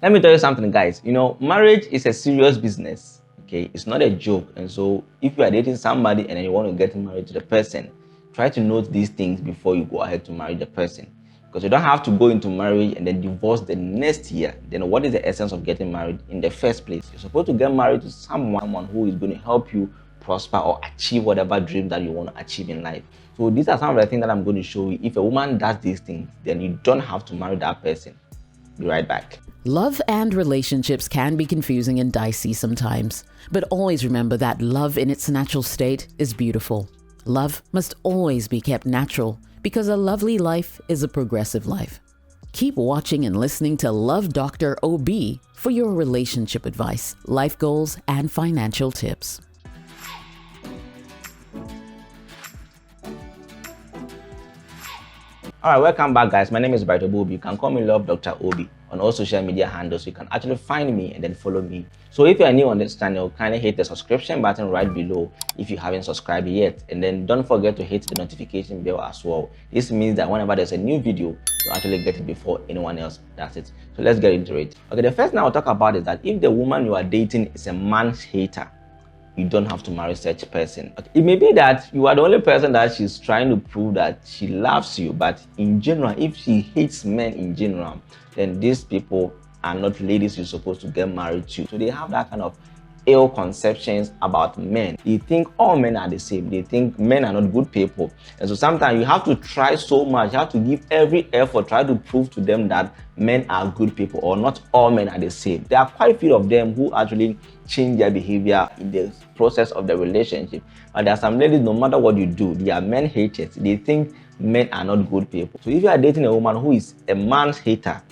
Let me tell you something, guys. Marriage is a serious business. Okay, it's not a joke. And so, if you are dating somebody and then you want to get married to the person, try to note these things before you go ahead to marry the person. Because you don't have to go into marriage and then divorce the next year. Then, what is the essence of getting married in the first place? You're supposed to get married to someone who is going to help you prosper or achieve whatever dream that you want to achieve in life. So, these are some of the things that I'm going to show you. If a woman does these things, then you don't have to marry that person. Be right back. Love and relationships can be confusing and dicey sometimes, but always remember that love in its natural state is beautiful. Love must always be kept natural because a lovely life is a progressive life. Keep watching and listening to Love Dr. OB for your relationship advice, life goals, and financial tips. Alright, welcome back, guys. My name is Bright Obi. You can call me Love Dr. Obi on all social media handles. You can actually find me and then follow me. So if you are new on this channel, kindly hit the subscription button right below if you haven't subscribed yet. And then don't forget to hit the notification bell as well. This means that whenever there's a new video, you actually get it before anyone else does it. So let's get into it. Okay, the first thing I'll talk about is that if the woman you are dating is a man's hater, you don't have to marry such person. Okay. It may be that you are the only person that she's trying to prove that she loves you, but in general, if she hates men in general, then these people are not ladies you're supposed to get married to. So they have that kind of ill conceptions about men. They think all men are the same. They think men are not good people. And so sometimes you have to try so much. You have to give every effort, try to prove to them that men are good people, or not all men are the same. There are quite a few of them who actually change their behavior in the process of the relationship. But there are some ladies, no matter what you do, they are men haters. They think men are not good people. So if you are dating a woman who is a man's hater,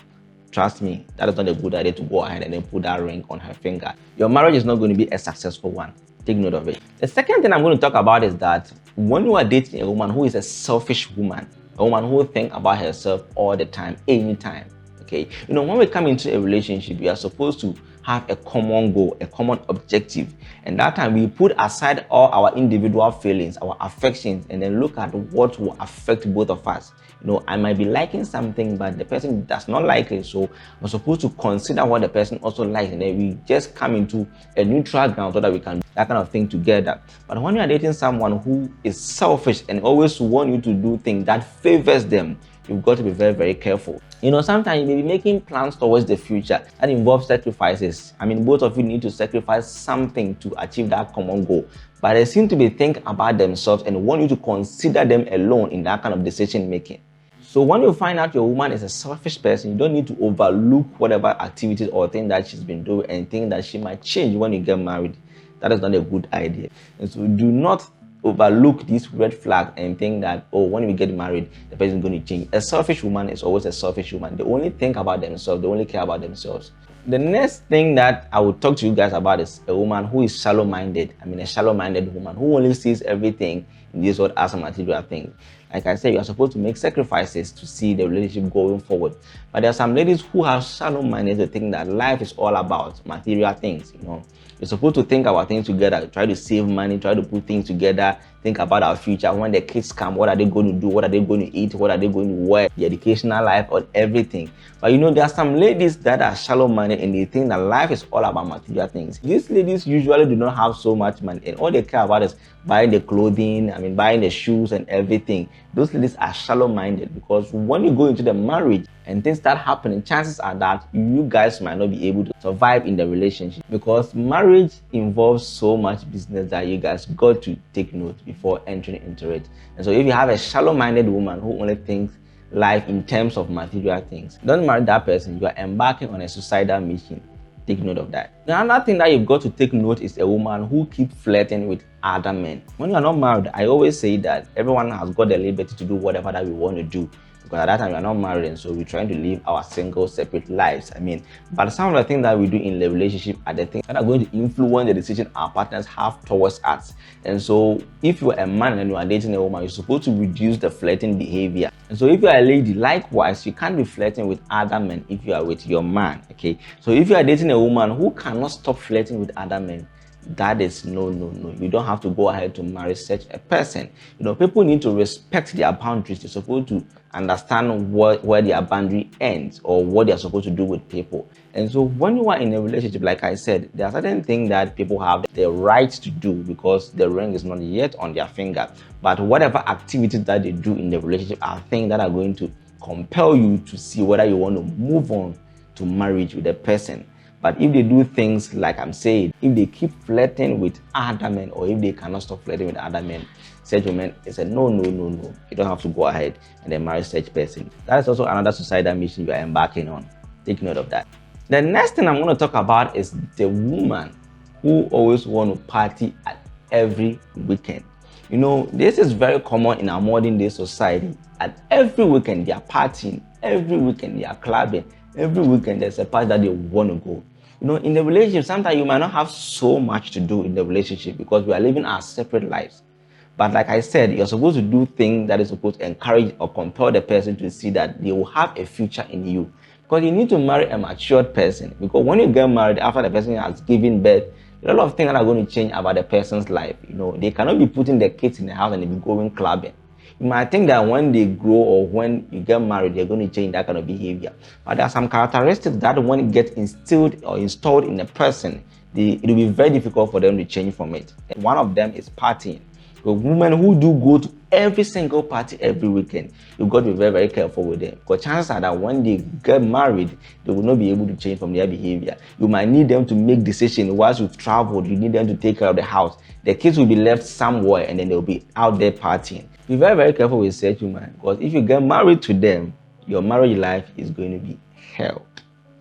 trust me, that is not a good idea to go ahead and then put that ring on her finger. Your marriage is not going to be a successful one. Take note of it. The second thing I'm going to talk about is that when you are dating a woman who is a selfish woman, a woman who thinks about herself all the time, anytime, okay? When we come into a relationship, we are supposed to have a common goal, a common objective. And that time we put aside all our individual feelings, our affections, and then look at what will affect both of us. I might be liking something, but the person does not like it. So I'm supposed to consider what the person also likes. And then we just come into a neutral ground so that we can do that kind of thing together. But when you are dating someone who is selfish and always want you to do things that favors them, you've got to be very, very careful. Sometimes you may be making plans towards the future that involve sacrifices. Both of you need to sacrifice something to achieve that common goal. But they seem to be thinking about themselves and want you to consider them alone in that kind of decision making. So when you find out your woman is a selfish person, you don't need to overlook whatever activities or things that she's been doing and think that she might change when you get married. That is not a good idea. And so do not overlook these red flags and think that, oh, when we get married, the person is going to change. A selfish woman is always a selfish woman. They only think about themselves. They only care about themselves. The next thing that I will talk to you guys about is a woman who is shallow-minded. A shallow-minded woman who only sees everything in this world as a material thing. Like I said, you are supposed to make sacrifices to see the relationship going forward. But there are some ladies who have shallow-minded to think that life is all about material things. You're supposed to think about things together, try to save money, try to put things together, think about our future. When the kids come, what are they going to do? What are they going to eat? What are they going to wear? The educational life or everything. But there are some ladies that are shallow-minded and they think that life is all about material things. These ladies usually do not have so much money and all they care about is buying the clothing, buying the shoes and everything. Those ladies are shallow-minded because when you go into the marriage and things start happening, chances are that you guys might not be able to survive in the relationship because marriage involves so much business that you guys got to take note before entering into it. And so if you have a shallow-minded woman who only thinks life in terms of material things, don't marry that person. You are embarking on a suicidal mission. Take note of that. The another thing that you've got to take note is a woman who keeps flirting with other men. When you are not married, I always say that everyone has got the liberty to do whatever that we want to do. Because at that time we are not married, and so we're trying to live our single, separate lives. But some of the things that we do in the relationship are the things that are going to influence the decision our partners have towards us. And so if you're a man and you are dating a woman, you're supposed to reduce the flirting behavior. And so if you're a lady, likewise, you can't be flirting with other men if you are with your man, okay? So if you are dating a woman who cannot stop flirting with other men, That is no. You don't have to go ahead to marry such a person. People need to respect their boundaries. They're supposed to understand where their boundary ends or what they're supposed to do with people. And so when you are in a relationship, like I said, there are certain things that people have the right to do because the ring is not yet on their finger. But whatever activities that they do in the relationship are things that are going to compel you to see whether you want to move on to marriage with a person. But if they do things like I'm saying, if they keep flirting with other men, or if they cannot stop flirting with other men, such women, it's a no. You don't have to go ahead and then marry such person. That is also another suicidal mission you are embarking on. Take note of that. The next thing I'm going to talk about is the woman who always want to party at every weekend. This is very common in our modern day society. At every weekend they are partying, every weekend they are clubbing, every weekend there's a party that they want to go. In the relationship, sometimes you might not have so much to do in the relationship because we are living our separate lives. But like I said, you're supposed to do things that is supposed to encourage or compel the person to see that they will have a future in you. Because you need to marry a matured person. Because when you get married after the person has given birth, there are a lot of things that are going to change about the person's life. They cannot be putting their kids in the house and they be going clubbing. You might think that when they grow or when you get married, they're going to change that kind of behavior. But there are some characteristics that when it gets instilled or installed in a person, it will be very difficult for them to change from it. And one of them is partying. The women who do go to every single party every weekend, you've got to be very, very careful with them. Because chances are that when they get married, they will not be able to change from their behavior. You might need them to make decisions whilst you've traveled. You need them to take care of the house. The kids will be left somewhere and then they'll be out there partying. Be very, very careful with such women, because if you get married to them, your marriage life is going to be hell.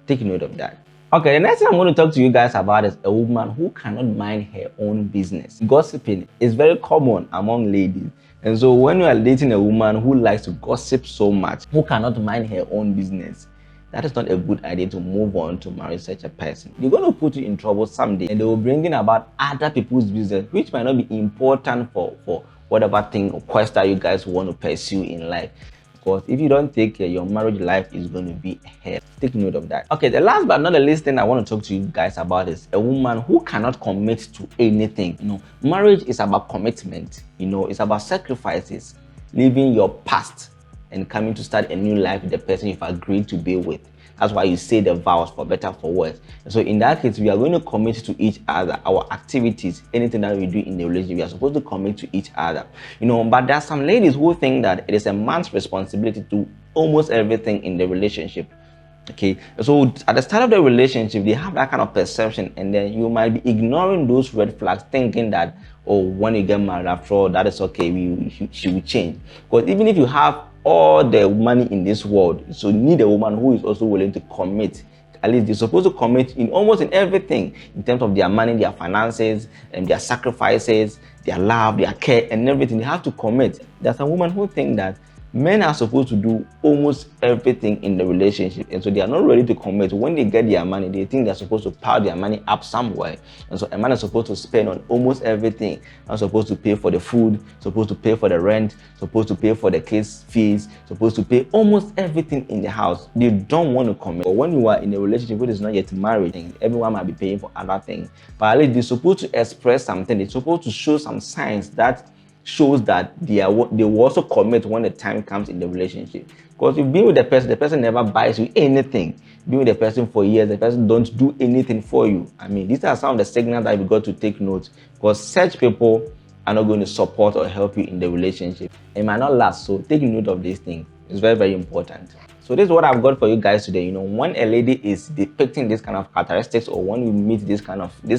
Take note of that. Okay, the next thing I'm going to talk to you guys about is a woman who cannot mind her own business. Gossiping is very common among ladies. And so when you are dating a woman who likes to gossip so much, who cannot mind her own business, that is not a good idea to move on to marry such a person. They're going to put you in trouble someday and they will bring in about other people's business, which might not be important for whatever thing or quest that you guys want to pursue in life. Because if you don't take care, your marriage life is going to be hell. Take note of that. Okay, the last but not the least thing I want to talk to you guys about is a woman who cannot commit to anything. Marriage is about commitment. It's about sacrifices, leaving your past and coming to start a new life with the person you've agreed to be with. That's why you say the vows, for better, for worse. And so in that case, we are going to commit to each other. Our activities, anything that we do in the relationship, we are supposed to commit to each other. But there are some ladies who think that it is a man's responsibility to do almost everything in the relationship. Okay, so at the start of the relationship, they have that kind of perception, and then you might be ignoring those red flags, thinking that, oh, when you get married, after all, that is okay, she will change. Because even if you have all the money in this world, so you need a woman who is also willing to commit. At least they're supposed to commit in almost in everything, in terms of their money, their finances, and their sacrifices, their love, their care, and everything. They have to commit. There's a woman who think that men are supposed to do almost everything in the relationship, and so they are not ready to commit. When they get their money, they think they're supposed to pile their money up somewhere, and so a man is supposed to spend on almost everything. I'm supposed to pay for the food, supposed to pay for the rent, supposed to pay for the kids' fees, supposed to pay almost everything in the house. They don't want to commit. But when you are in a relationship which is not yet married, everyone might be paying for other things, but at least they're supposed to express something. They're supposed to show some signs that shows that they will also commit when the time comes in the relationship. Because you've been with the person never buys you anything. Been with the person for years, the person don't do anything for you. These are some of the signals that you've got to take note, because such people are not going to support or help you in the relationship. It might not last, so take note of these things. It's very, very important. So this is what I've got for you guys today. When a lady is depicting this kind of characteristics, or when you meet this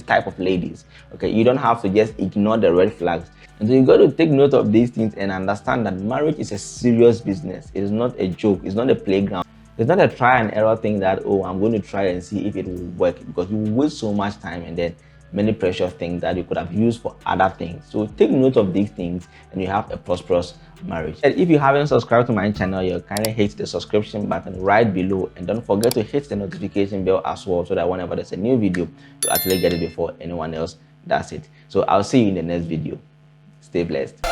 type of ladies, okay, you don't have to just ignore the red flags. And so you got to take note of these things and understand that marriage is a serious business. It is not a joke. It's not a playground. It's not a try and error thing that, oh, I'm going to try and see if it will work, because you will waste so much time and then many precious things that you could have used for other things. So take note of these things and you have a prosperous marriage. And if you haven't subscribed to my channel, you kindly hit the subscription button right below, and don't forget to hit the notification bell as well, so that whenever there's a new video, you actually get it before anyone else does it. So I'll see you in the next video. Stay blessed.